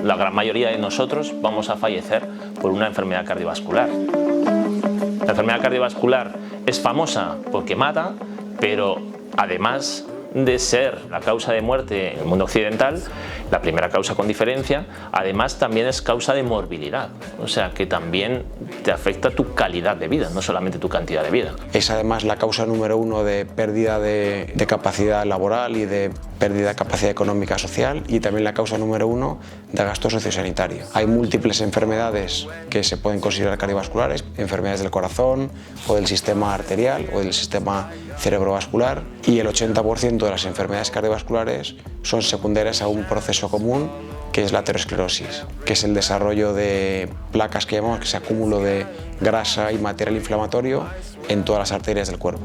la gran mayoría de nosotros vamos a fallecer por una enfermedad cardiovascular. La enfermedad cardiovascular es famosa porque mata, pero además de ser la causa de muerte en el mundo occidental, la primera causa con diferencia, además también es causa de morbilidad, o sea que también te afecta tu calidad de vida, no solamente tu cantidad de vida. Es además la causa número uno de pérdida de capacidad laboral y de pérdida de capacidad económica social, y también la causa número uno de gasto sociosanitario. Hay múltiples enfermedades que se pueden considerar cardiovasculares, enfermedades del corazón o del sistema arterial o del sistema cerebrovascular, y el 80% de las enfermedades cardiovasculares son secundarias a un proceso común que es la aterosclerosis, que es el desarrollo de placas que llamamos, que es acúmulo de grasa y material inflamatorio en todas las arterias del cuerpo.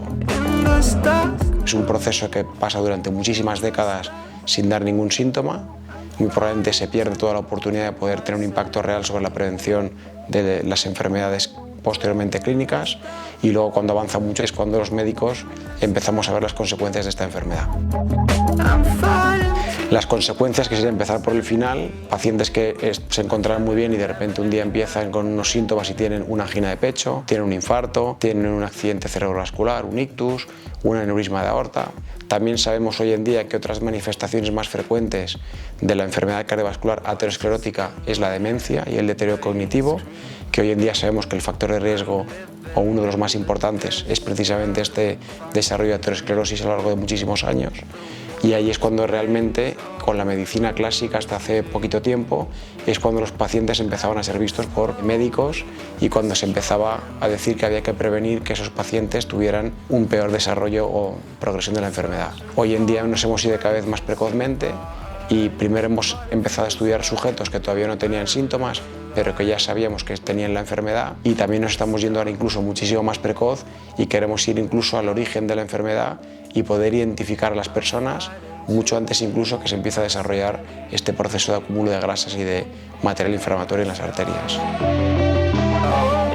Es un proceso que pasa durante muchísimas décadas sin dar ningún síntoma. Muy probablemente se pierde toda la oportunidad de poder tener un impacto real sobre la prevención de las enfermedades posteriormente clínicas, y luego cuando avanza mucho es cuando los médicos empezamos a ver las consecuencias de esta enfermedad. Las consecuencias, que sería empezar por el final, pacientes que se encontraran muy bien y de repente un día empiezan con unos síntomas y tienen una angina de pecho, tienen un infarto, tienen un accidente cerebrovascular, un ictus, un aneurisma de aorta. También sabemos hoy en día que otras manifestaciones más frecuentes de la enfermedad cardiovascular aterosclerótica es la demencia y el deterioro cognitivo, que hoy en día sabemos que el factor de riesgo, o uno de los más importantes, es precisamente este desarrollo de aterosclerosis a lo largo de muchísimos años. Y ahí es cuando realmente, con la medicina clásica hasta hace poquito tiempo, es cuando los pacientes empezaban a ser vistos por médicos y cuando se empezaba a decir que había que prevenir que esos pacientes tuvieran un peor desarrollo o progresión de la enfermedad. Hoy en día nos hemos ido cada vez más precozmente y primero hemos empezado a estudiar sujetos que todavía no tenían síntomas, pero que ya sabíamos que tenían la enfermedad, y también nos estamos yendo ahora incluso muchísimo más precoz y queremos ir incluso al origen de la enfermedad y poder identificar a las personas mucho antes incluso que se empieza a desarrollar este proceso de acúmulo de grasas y de material inflamatorio en las arterias.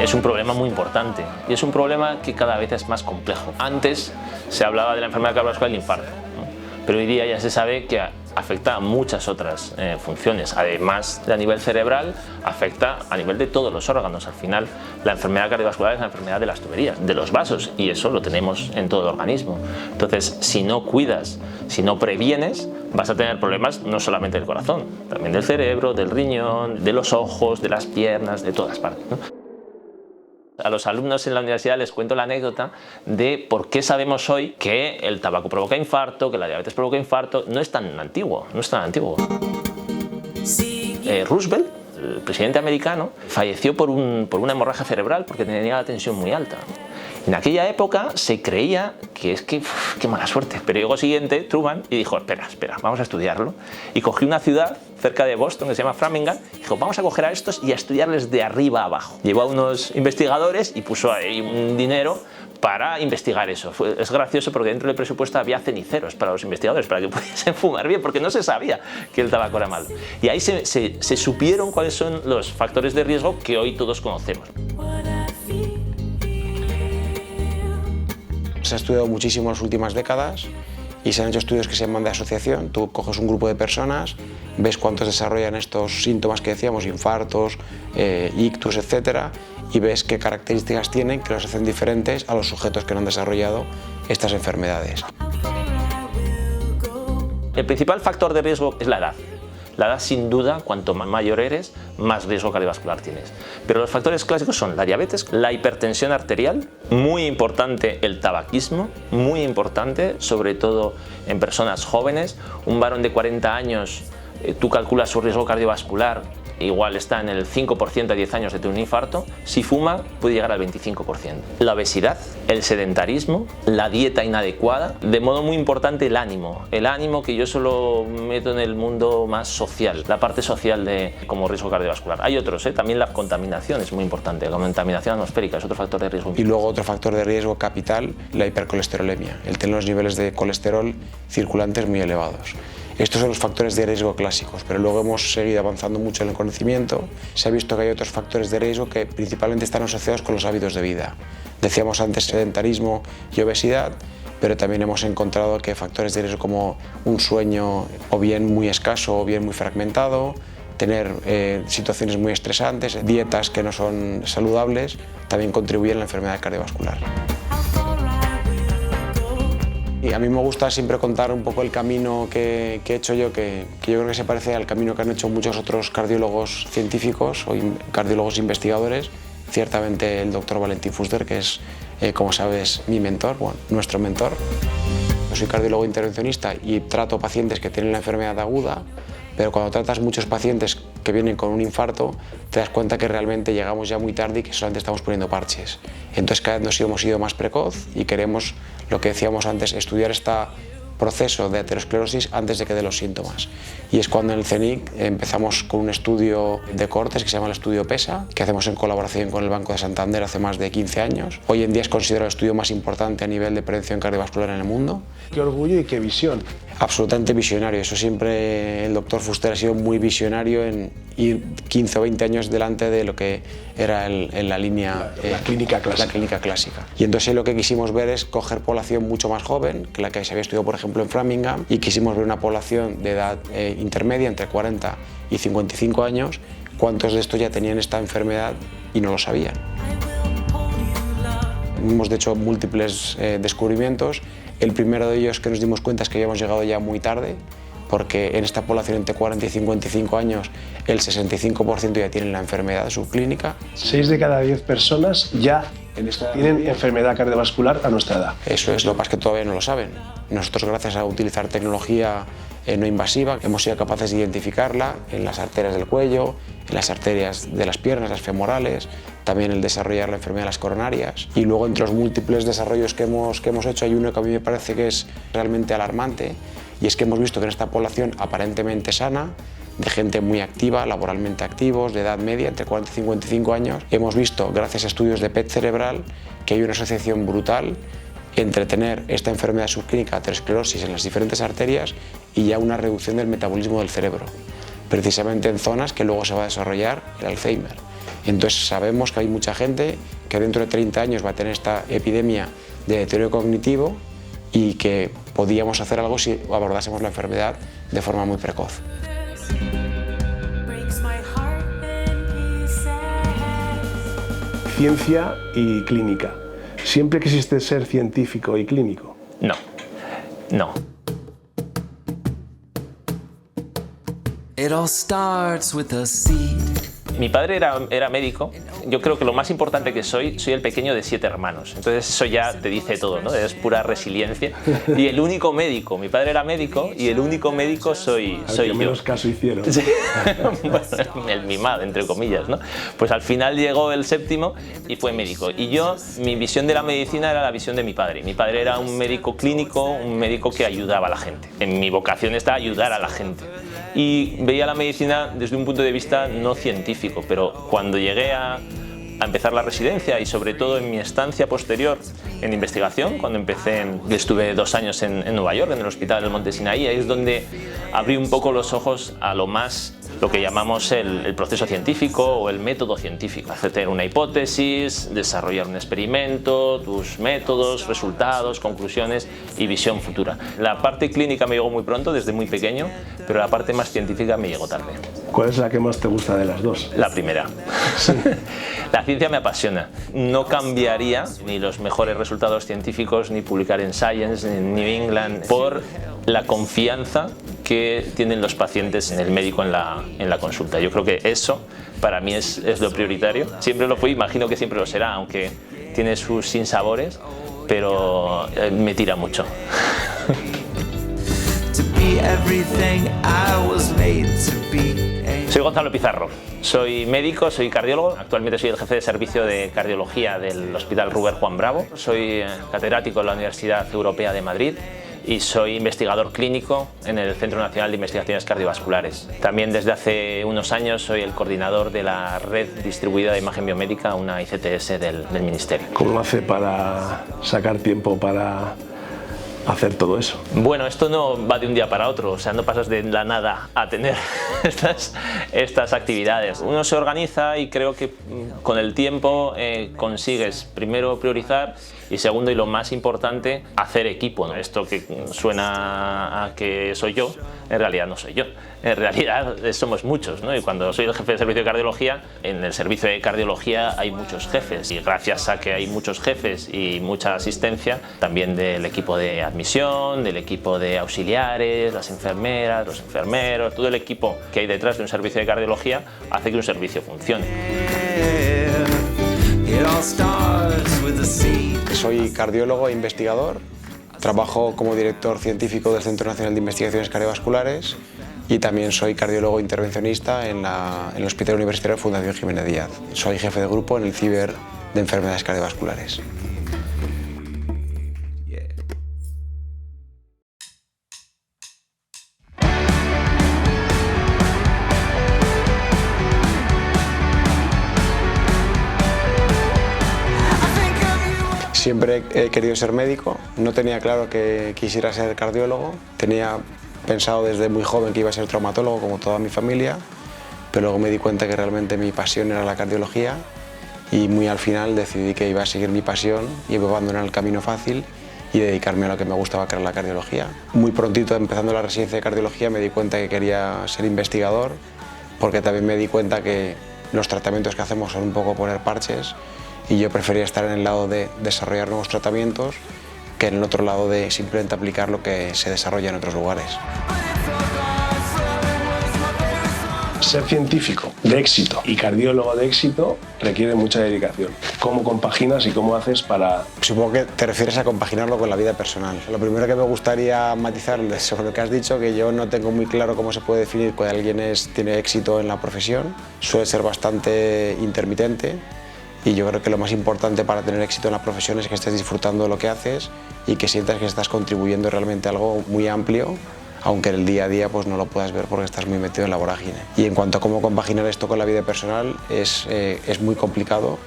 Es un problema muy importante y es un problema que cada vez es más complejo. Antes se hablaba de la enfermedad cardiovascular del infarto, ¿no? Pero hoy día ya se sabe que afecta a muchas otras funciones. Además de a nivel cerebral, afecta a nivel de todos los órganos. Al final, la enfermedad cardiovascular es la enfermedad de las tuberías, de los vasos, y eso lo tenemos en todo el organismo. Entonces, si no cuidas, si no previenes, vas a tener problemas no solamente del corazón, también del cerebro, del riñón, de los ojos, de las piernas, de todas partes, ¿no? A los alumnos en la universidad les cuento la anécdota de por qué sabemos hoy que el tabaco provoca infarto, que la diabetes provoca infarto. No es tan antiguo, no es tan antiguo. Roosevelt, el presidente americano, falleció por una hemorragia cerebral porque tenía la tensión muy alta. En aquella época se creía que qué mala suerte, pero llegó siguiente Truman y dijo, espera, vamos a estudiarlo. Y cogió una ciudad cerca de Boston que se llama Framingham, y dijo, vamos a coger a estos y a estudiarles de arriba a abajo. Llevó a unos investigadores y puso ahí un dinero para investigar eso. Es gracioso porque dentro del presupuesto había ceniceros para los investigadores, para que pudiesen fumar bien, porque no se sabía que el tabaco era malo. Y ahí se supieron cuáles son los factores de riesgo que hoy todos conocemos. Se ha estudiado muchísimo en las últimas décadas y se han hecho estudios que se llaman de asociación. Tú coges un grupo de personas, ves cuántos desarrollan estos síntomas que decíamos, infartos, ictus, etc., y ves qué características tienen que los hacen diferentes a los sujetos que no han desarrollado estas enfermedades. El principal factor de riesgo es la edad. La edad, sin duda, cuanto más mayor eres, más riesgo cardiovascular tienes. Pero los factores clásicos son la diabetes, la hipertensión arterial, muy importante el tabaquismo, muy importante, sobre todo en personas jóvenes. Un varón de 40 años, tú calculas su riesgo cardiovascular, igual está en el 5% a 10 años de tener un infarto. Si fuma, puede llegar al 25%. La obesidad, el sedentarismo, la dieta inadecuada, de modo muy importante el ánimo que yo solo meto en el mundo más social, la parte social como riesgo cardiovascular. Hay otros, también la contaminación es muy importante, la contaminación atmosférica es otro factor de riesgo. Y luego otro factor de riesgo capital, la hipercolesterolemia, el tener los niveles de colesterol circulantes muy elevados. Estos son los factores de riesgo clásicos, pero luego hemos seguido avanzando mucho en el conocimiento. Se ha visto que hay otros factores de riesgo que principalmente están asociados con los hábitos de vida. Decíamos antes sedentarismo y obesidad, pero también hemos encontrado que factores de riesgo como un sueño o bien muy escaso o bien muy fragmentado, tener situaciones muy estresantes, dietas que no son saludables, también contribuyen a la enfermedad cardiovascular. Y a mí me gusta siempre contar un poco el camino que he hecho yo, que yo creo que se parece al camino que han hecho muchos otros cardiólogos científicos o cardiólogos investigadores. Ciertamente el doctor Valentin Fuster, que es, como sabes, mi mentor, bueno, nuestro mentor. Yo soy cardiólogo intervencionista y trato pacientes que tienen la enfermedad aguda, pero cuando tratas muchos pacientes que vienen con un infarto, te das cuenta que realmente llegamos ya muy tarde y que solamente estamos poniendo parches. Entonces cada vez nos hemos ido más precoz y queremos, lo que decíamos antes, estudiar este proceso de aterosclerosis antes de que dé los síntomas. Y es cuando en el CENIC empezamos con un estudio de cortes que se llama el estudio PESA, que hacemos en colaboración con el Banco de Santander hace más de 15 años. Hoy en día es considerado el estudio más importante a nivel de prevención cardiovascular en el mundo. Qué orgullo y qué visión. Absolutamente visionario. Eso siempre el doctor Fuster ha sido muy visionario en ir 15 o 20 años delante de lo que era en la línea la clínica clásica. La clínica clásica. Y entonces lo que quisimos ver es coger población mucho más joven que la que se había estudiado, por ejemplo, en Framingham, y quisimos ver una población de edad intermedia, entre 40 y 55 años, cuántos de estos ya tenían esta enfermedad y no lo sabían. Hemos hecho múltiples descubrimientos. El primero de ellos que nos dimos cuenta es que habíamos llegado ya muy tarde, porque en esta población entre 40 y 55 años el 65% ya tienen la enfermedad subclínica. 6 de cada 10 personas ya tienen enfermedad cardiovascular a nuestra edad. Eso es, lo que pasa es que todavía no lo saben. Nosotros, gracias a utilizar tecnología no invasiva, hemos sido capaces de identificarla en las arterias del cuello, en las arterias de las piernas, las femorales, también el desarrollar la enfermedad de las coronarias. Y luego, entre los múltiples desarrollos que hemos hecho, hay uno que a mí me parece que es realmente alarmante, y es que hemos visto que en esta población aparentemente sana, de gente muy activa, laboralmente activos, de edad media, entre 40 y 55 años, hemos visto, gracias a estudios de PET cerebral, que hay una asociación brutal entre tener esta enfermedad subclínica, aterosclerosis en las diferentes arterias, y ya una reducción del metabolismo del cerebro, precisamente en zonas que luego se va a desarrollar el Alzheimer. Entonces sabemos que hay mucha gente que dentro de 30 años va a tener esta epidemia de deterioro cognitivo y que podíamos hacer algo si abordásemos la enfermedad de forma muy precoz. Ciencia y clínica. ¿Siempre quisiste ser científico y clínico? No, no. It all starts with a seed. Mi padre era médico. Yo creo que lo más importante que soy el pequeño de 7 hermanos. Entonces eso ya te dice todo, ¿no? Es pura resiliencia. Y el único médico, mi padre era médico y el único médico soy yo. Menos caso hicieron. Sí. Bueno, el mimado, entre comillas, ¿no? Pues al final llegó el 7º y fue médico. Y yo, mi visión de la medicina era la visión de mi padre. Mi padre era un médico clínico, un médico que ayudaba a la gente. En mi vocación está ayudar a la gente. Y veía la medicina desde un punto de vista no científico, pero cuando llegué a empezar la residencia y sobre todo en mi estancia posterior en investigación, cuando estuve 2 años en Nueva York, en el Hospital del Monte Sinaí, ahí es donde abrí un poco los ojos a lo que llamamos el proceso científico o el método científico. Hacer una hipótesis, desarrollar un experimento, tus métodos, resultados, conclusiones y visión futura. La parte clínica me llegó muy pronto, desde muy pequeño, pero la parte más científica me llegó tarde. ¿Cuál es la que más te gusta de las dos? La primera. Sí. La ciencia me apasiona. No cambiaría ni los mejores resultados científicos, ni publicar en Science, ni en New England, por la confianza que tienen los pacientes en el médico en la consulta. Yo creo que eso para mí es lo prioritario. Siempre lo fui, imagino que siempre lo será, aunque tiene sus sinsabores, pero me tira mucho. Soy Gonzalo Pizarro, soy médico, soy cardiólogo, actualmente soy el jefe de servicio de cardiología del Hospital Ruber Juan Bravo, soy catedrático en la Universidad Europea de Madrid y soy investigador clínico en el Centro Nacional de Investigaciones Cardiovasculares. También desde hace unos años soy el coordinador de la Red Distribuida de Imagen Biomédica, una ICTS del Ministerio. ¿Cómo hace para sacar tiempo para hacer todo eso? Bueno, esto no va de un día para otro, o sea, no pasas de la nada a tener estas actividades. Uno se organiza y creo que con el tiempo consigues primero priorizar y segundo, y lo más importante, hacer equipo, ¿no? Esto que suena a que soy yo, en realidad no soy yo. En realidad somos muchos, ¿no? Y cuando soy el jefe de servicio de cardiología, en el servicio de cardiología hay muchos jefes y gracias a que hay muchos jefes y mucha asistencia, también del equipo de admisión, del equipo de auxiliares, las enfermeras, los enfermeros, todo el equipo que hay detrás de un servicio de cardiología hace que un servicio funcione. Soy cardiólogo e investigador, trabajo como director científico del Centro Nacional de Investigaciones Cardiovasculares y también soy cardiólogo intervencionista en el Hospital Universitario Fundación Jiménez Díaz. Soy jefe de grupo en el Ciber de Enfermedades Cardiovasculares. Siempre he querido ser médico, no tenía claro que quisiera ser cardiólogo, tenía pensado desde muy joven que iba a ser traumatólogo como toda mi familia, pero luego me di cuenta que realmente mi pasión era la cardiología y muy al final decidí que iba a seguir mi pasión y iba a abandonar el camino fácil y dedicarme a lo que me gustaba, que era la cardiología. Muy prontito, empezando la residencia de cardiología, me di cuenta que quería ser investigador, porque también me di cuenta que los tratamientos que hacemos son un poco poner parches y yo prefería estar en el lado de desarrollar nuevos tratamientos que en el otro lado de simplemente aplicar lo que se desarrolla en otros lugares. Ser científico de éxito y cardiólogo de éxito requiere mucha dedicación. ¿Cómo compaginas y cómo haces para...? Supongo que te refieres a compaginarlo con la vida personal. Lo primero que me gustaría matizar sobre lo que has dicho, que yo no tengo muy claro cómo se puede definir cuando alguien tiene éxito en la profesión. Suele ser bastante intermitente. Y yo creo que lo más importante para tener éxito en la profesión es que estés disfrutando de lo que haces y que sientas que estás contribuyendo realmente a algo muy amplio, aunque en el día a día pues no lo puedas ver porque estás muy metido en la vorágine. Y en cuanto a cómo compaginar esto con la vida personal, es muy complicado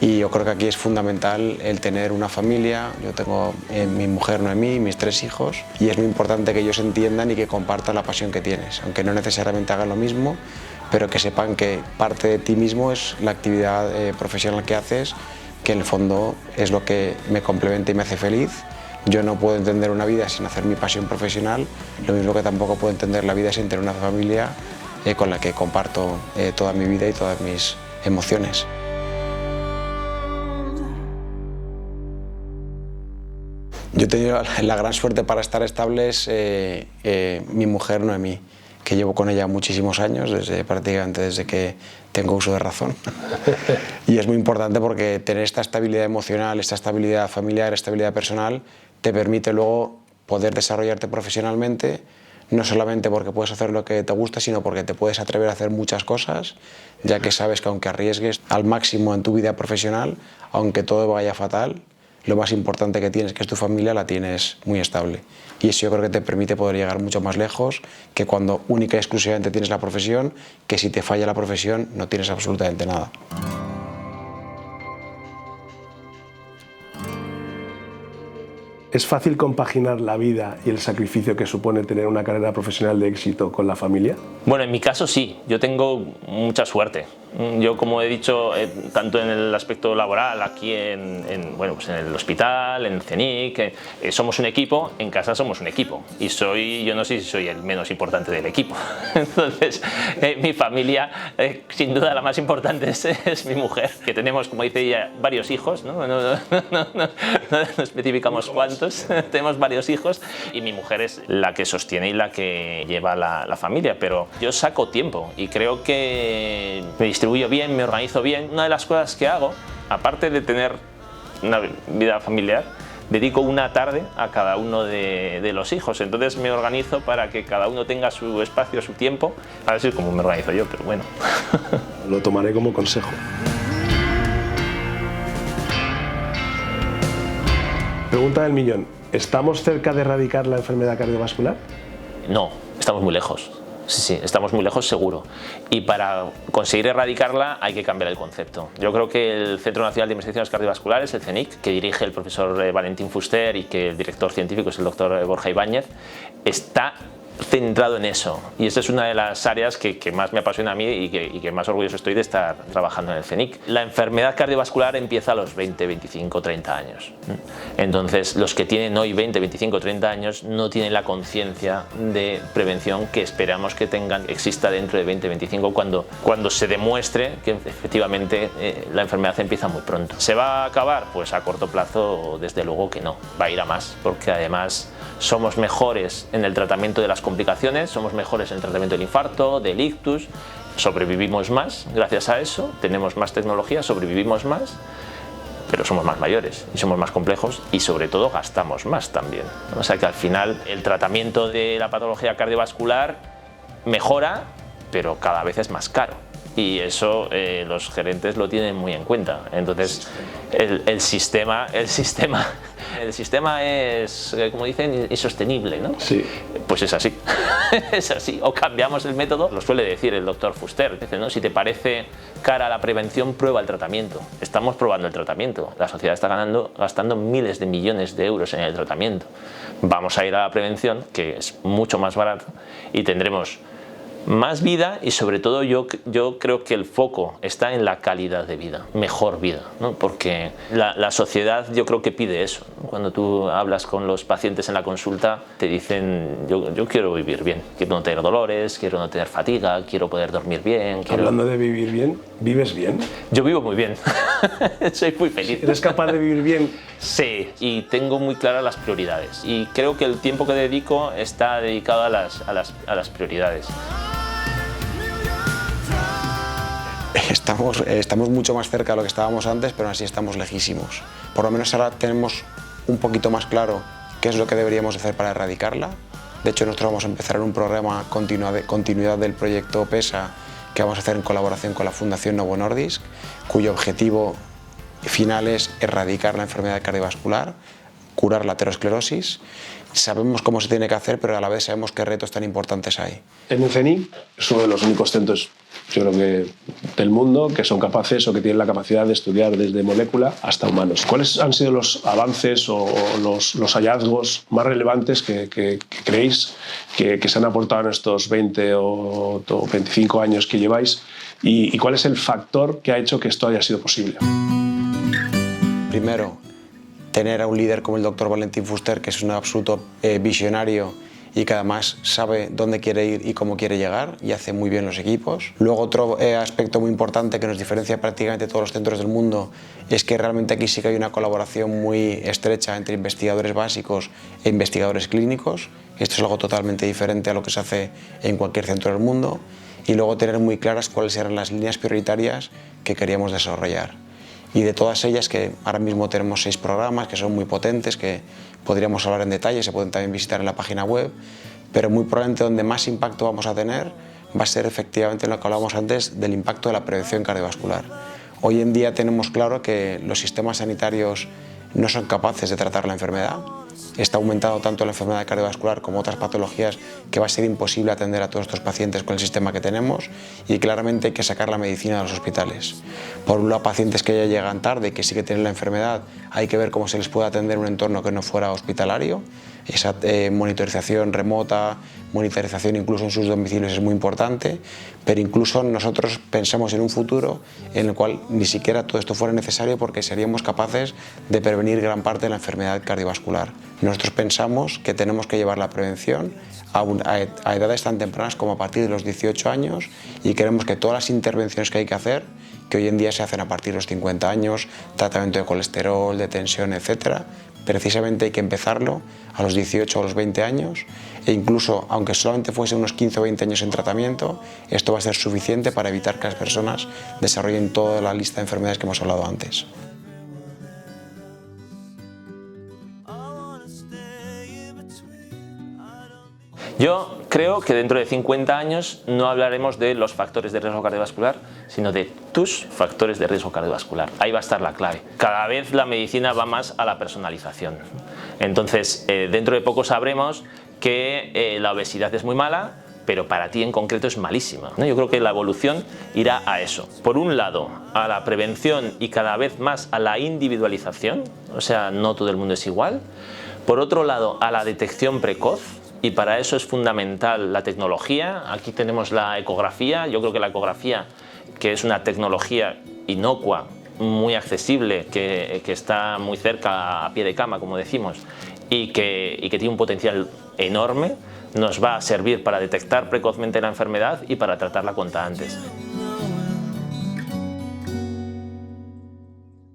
y yo creo que aquí es fundamental el tener una familia. Yo tengo mi mujer Noemí y mis 3 hijos y es muy importante que ellos entiendan y que compartan la pasión que tienes, aunque no necesariamente hagan lo mismo, pero que sepan que parte de ti mismo es la actividad profesional que haces, que en el fondo es lo que me complementa y me hace feliz. Yo no puedo entender una vida sin hacer mi pasión profesional, lo mismo que tampoco puedo entender la vida sin tener una familia con la que comparto toda mi vida y todas mis emociones. Yo he tenido la gran suerte para estar estables mi mujer Noemí, que llevo con ella muchísimos años, prácticamente desde que tengo uso de razón. Y es muy importante porque tener esta estabilidad emocional, esta estabilidad familiar, estabilidad personal, te permite luego poder desarrollarte profesionalmente, no solamente porque puedes hacer lo que te gusta, sino porque te puedes atrever a hacer muchas cosas, ya que sabes que aunque arriesgues al máximo en tu vida profesional, aunque todo vaya fatal, lo más importante que tienes, que es tu familia, la tienes muy estable. Y eso yo creo que te permite poder llegar mucho más lejos que cuando única y exclusivamente tienes la profesión, que si te falla la profesión no tienes absolutamente nada. ¿Es fácil compaginar la vida y el sacrificio que supone tener una carrera profesional de éxito con la familia? Bueno, en mi caso sí, yo tengo mucha suerte. Yo, como he dicho, tanto en el aspecto laboral, aquí bueno, pues en el hospital, en el CENIC, somos un equipo, en casa somos un equipo. Y yo no sé si soy el menos importante del equipo. Entonces, mi familia, sin duda la más importante es mi mujer, que tenemos, como dice ella, varios hijos, ¿no? No especificamos cuántos, tenemos varios hijos, y mi mujer es la que sostiene y la que lleva la familia, pero yo saco tiempo y creo que me distribuyo bien, me organizo bien. Una de las cosas que hago, aparte de tener una vida familiar, dedico una tarde a cada uno de los hijos. Entonces me organizo para que cada uno tenga su espacio, su tiempo. A ver si es como me organizo yo, pero bueno. Lo tomaré como consejo. Pregunta del millón. ¿Estamos cerca de erradicar la enfermedad cardiovascular? No, estamos muy lejos. Sí, sí, estamos muy lejos seguro. Y para conseguir erradicarla hay que cambiar el concepto. Yo creo que el Centro Nacional de Investigaciones Cardiovasculares, el CENIC, que dirige el profesor Valentín Fuster y que el director científico es el doctor Borja Ibáñez, está centrado en eso, y esa es una de las áreas que más me apasiona a mí y que más orgulloso estoy de estar trabajando en el CENIC. La enfermedad cardiovascular empieza a los 20, 25, 30 años. Entonces los que tienen hoy 20, 25, 30 años no tienen la conciencia de prevención que esperamos que exista dentro de 20, 25 cuando se demuestre que efectivamente la enfermedad empieza muy pronto. ¿Se va a acabar? Pues a corto plazo desde luego que no, va a ir a más, porque además somos mejores en el tratamiento de las complicaciones, somos mejores en el tratamiento del infarto, del ictus, sobrevivimos más gracias a eso, tenemos más tecnología, sobrevivimos más, pero somos más mayores y somos más complejos y sobre todo gastamos más también. O sea que al final el tratamiento de la patología cardiovascular mejora, pero cada vez es más caro. Y eso los gerentes lo tienen muy en cuenta. Entonces el sistema es, como dicen, insostenible, ¿no? Sí. Pues es así, es así. O cambiamos el método, lo suele decir el doctor Fuster, dice, ¿no? Si te parece cara la prevención, prueba el tratamiento. Estamos probando el tratamiento. La sociedad está gastando miles de millones de euros en el tratamiento. Vamos a ir a la prevención, que es mucho más barato, y tendremos más vida y sobre todo yo creo que el foco está en la calidad de vida, mejor vida, ¿no? Porque la sociedad yo creo que pide eso, ¿no? Cuando tú hablas con los pacientes en la consulta te dicen yo quiero vivir bien, quiero no tener dolores, quiero no tener fatiga, quiero poder dormir bien. Hablando de vivir bien, ¿vives bien? Yo vivo muy bien, soy muy feliz. ¿Eres capaz de vivir bien? Sí, y tengo muy claras las prioridades y creo que el tiempo que dedico está dedicado a las prioridades. Estamos mucho más cerca de lo que estábamos antes, pero aún así estamos lejísimos. Por lo menos ahora tenemos un poquito más claro qué es lo que deberíamos hacer para erradicarla. De hecho, nosotros vamos a empezar en un programa continuidad del proyecto PESA que vamos a hacer en colaboración con la Fundación Novo Nordisk, cuyo objetivo final es erradicar la enfermedad cardiovascular, curar la aterosclerosis. Sabemos cómo se tiene que hacer, pero a la vez sabemos qué retos tan importantes hay. En el CENIC es uno de los únicos centros, yo creo que del mundo, que son capaces o que tienen la capacidad de estudiar desde molécula hasta humanos. ¿Cuáles han sido los avances o los hallazgos más relevantes que creéis que se han aportado en estos 20 o 25 años que lleváis? ¿Y cuál es el factor que ha hecho que esto haya sido posible? Primero, tener a un líder como el doctor Valentín Fuster, que es un absoluto visionario y que además sabe dónde quiere ir y cómo quiere llegar y hace muy bien los equipos. Luego otro aspecto muy importante que nos diferencia prácticamente de todos los centros del mundo es que realmente aquí sí que hay una colaboración muy estrecha entre investigadores básicos e investigadores clínicos. Esto es algo totalmente diferente a lo que se hace en cualquier centro del mundo. Y luego tener muy claras cuáles eran las líneas prioritarias que queríamos desarrollar. Y de todas ellas, que ahora mismo tenemos 6 programas que son muy potentes, que podríamos hablar en detalle, se pueden también visitar en la página web, pero muy probablemente donde más impacto vamos a tener va a ser efectivamente en lo que hablábamos antes del impacto de la prevención cardiovascular. Hoy en día tenemos claro que los sistemas sanitarios no son capaces de tratar la enfermedad. Está aumentando tanto la enfermedad cardiovascular como otras patologías que va a ser imposible atender a todos estos pacientes con el sistema que tenemos y claramente hay que sacar la medicina de los hospitales. Por un lado, pacientes que ya llegan tarde y que sí que tienen la enfermedad, hay que ver cómo se les puede atender en un entorno que no fuera hospitalario. Esa monitorización remota, monitorización incluso en sus domicilios es muy importante, pero incluso nosotros pensamos en un futuro en el cual ni siquiera todo esto fuera necesario porque seríamos capaces de prevenir gran parte de la enfermedad cardiovascular. Nosotros pensamos que tenemos que llevar la prevención a edades tan tempranas como a partir de los 18 años y queremos que todas las intervenciones que hay que hacer, que hoy en día se hacen a partir de los 50 años, tratamiento de colesterol, de tensión, etc., precisamente hay que empezarlo a los 18 o los 20 años e incluso, aunque solamente fuese unos 15 o 20 años en tratamiento, esto va a ser suficiente para evitar que las personas desarrollen toda la lista de enfermedades que hemos hablado antes. Yo creo que dentro de 50 años no hablaremos de los factores de riesgo cardiovascular, sino de tus factores de riesgo cardiovascular. Ahí va a estar la clave. Cada vez la medicina va más a la personalización. Entonces, dentro de poco sabremos que la obesidad es muy mala, pero para ti en concreto es malísima, ¿no? Yo creo que la evolución irá a eso. Por un lado, a la prevención y cada vez más a la individualización, o sea, no todo el mundo es igual. Por otro lado, a la detección precoz, y para eso es fundamental la tecnología. Aquí tenemos la ecografía. Yo creo que la ecografía, que es una tecnología inocua, muy accesible, que está muy cerca, a pie de cama, como decimos, y que tiene un potencial enorme, nos va a servir para detectar precozmente la enfermedad y para tratarla cuanto antes.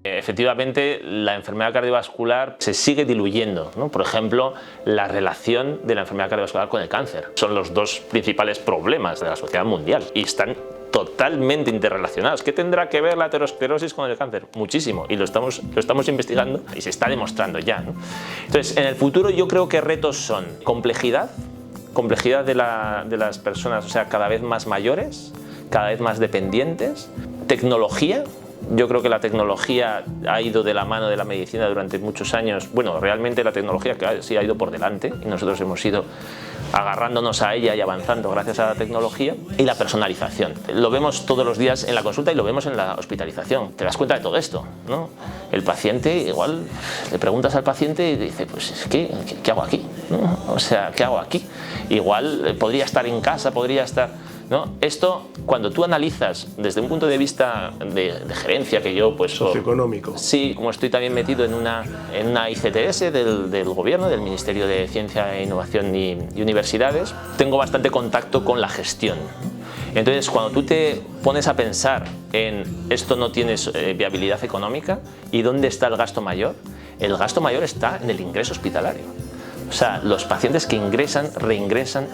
Efectivamente, la enfermedad cardiovascular se sigue diluyendo, ¿no? Por ejemplo, la relación de la enfermedad cardiovascular con el cáncer. Son los dos principales problemas de la sociedad mundial y están totalmente interrelacionados. ¿Qué tendrá que ver la aterosclerosis con el cáncer? Muchísimo, y lo estamos investigando y se está demostrando ya, ¿no? Entonces, en el futuro yo creo que retos son complejidad de las personas, o sea, cada vez más mayores, cada vez más dependientes, tecnología. Yo creo que la tecnología ha ido de la mano de la medicina durante muchos años. Bueno, realmente la tecnología sí ha ido por delante y nosotros hemos ido agarrándonos a ella y avanzando gracias a la tecnología. Y la personalización. Lo vemos todos los días en la consulta y lo vemos en la hospitalización. Te das cuenta de todo esto, ¿no? El paciente, igual le preguntas al paciente y dice, pues ¿qué hago aquí? ¿No? O sea, ¿qué hago aquí? Igual podría estar en casa, podría estar... ¿no? Esto, cuando tú analizas desde un punto de vista de gerencia, que yo pues... Socioeconómico. Sí, como estoy también metido en una ICTS del gobierno, del Ministerio de Ciencia, Innovación y Universidades, tengo bastante contacto con la gestión. Entonces, cuando tú te pones a pensar en esto no tienes viabilidad económica, ¿y dónde está el gasto mayor? El gasto mayor está en el ingreso hospitalario. O sea, los pacientes que ingresan, reingresan.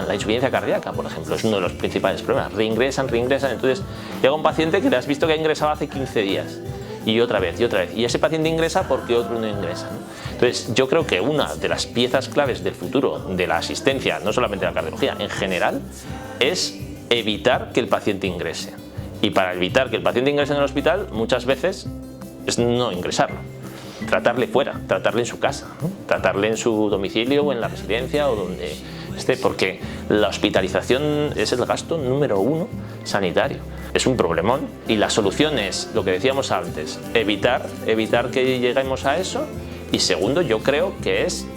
La insuficiencia cardíaca, por ejemplo, es uno de los principales problemas. Reingresan. Entonces, llega un paciente que le has visto que ha ingresado hace 15 días. Y otra vez. Y ese paciente ingresa porque otro no ingresa, ¿no? Entonces, yo creo que una de las piezas claves del futuro de la asistencia, no solamente de la cardiología, en general, es evitar que el paciente ingrese. Y para evitar que el paciente ingrese en el hospital, muchas veces es no ingresarlo. Tratarle fuera, tratarle en su casa, ¿no? Tratarle en su domicilio o en la residencia o donde esté, porque la hospitalización es el gasto número 1 sanitario. Es un problemón y la solución es, lo que decíamos antes, evitar que lleguemos a eso, y segundo, yo creo que es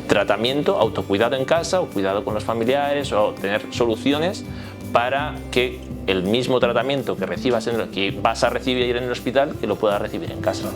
tratamiento, autocuidado en casa o cuidado con los familiares, o tener soluciones para que el mismo tratamiento que vas a recibir en el hospital, que lo puedas recibir en casa.